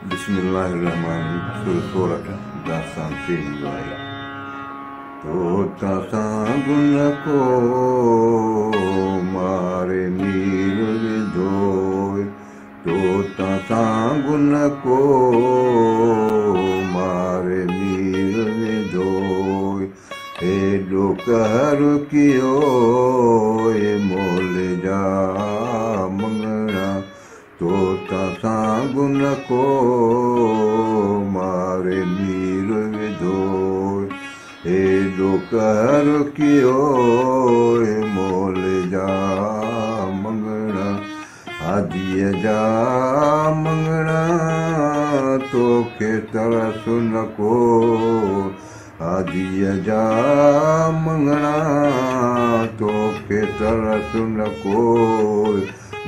बिस्मिल्लाहिर्रहमानिर्रहीम सूरत दास्तान तेरी आई तो तसां गुन को मारे मीर विधोय तो तसां गुन को मारे मीर विधोय हेॾो कहर कियो मोल जा मंगणा तो तसां गुन को मारे मीर विधोय हेॾो कहर कियो मोल जा मंगणा हादीअ जा मंगणा तोखे तरस न को हादीअ जा मंगणा तोखे तरस न को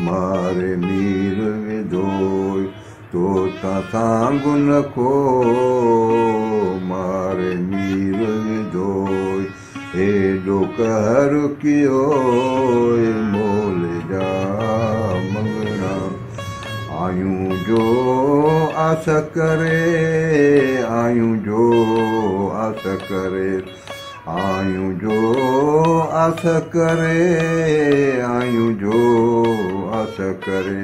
मारे मीर विधोय तो तसां गुन को मारे मीर विधोय हेॾो कहर कियो मोल जा मंगणा आयूं जो आस करे आयूं जो आस करे आयूं जो आस करे आयूं जो आस करे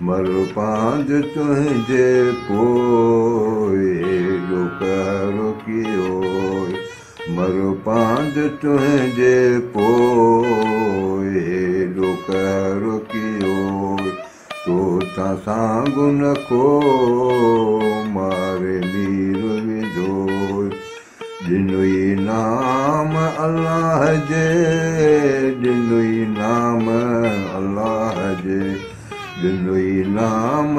मर पांज तुंहिंजे पोइ हेॾो कहर कियो मर पांज तुंहिंजे पोइ हेॾो कहर कियो तो तसां गुन को मारे मीर विधोय ॾिनुई नाम अल्लाह जे ॾिनुई नाम अल्लाह जे ॾिनुई नाम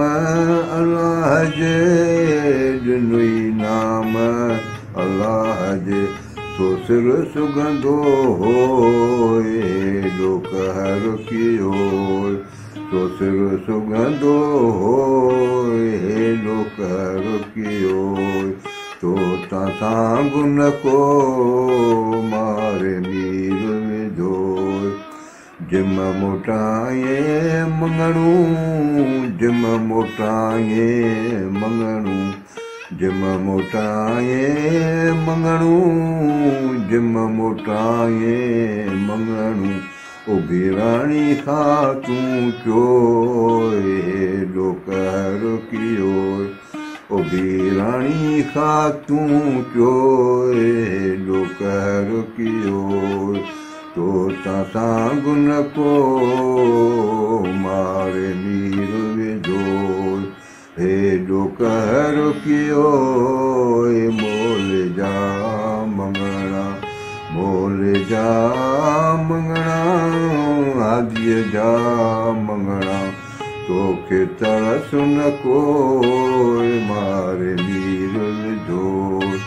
अल्लाह जे ॾिनुई नाम अल्लाह जे सो सिर सुगंदो होय हेॾो कहर कियो तो सिर सुगंदो होय हेॾो कहर कियो तो तसां गुन को मारे मीर विधोय जिम मोटाए मंगणू जिम मोटाए मंगणू जिम मोटाए मंगणू जिम मोटाए मंगणू ओ भिराणी खां तूं चो हेॾो कहर कियो ओ भिराणी खां तूं चो हेॾो कहर कियो तो तसां गुन को मारे मीर विधोय हेॾो कहर कियो मोल जा मंगणा मोल जा मंगणा हादीअ जा मंगणा तोखे तरस न को मारे मीर विधोय।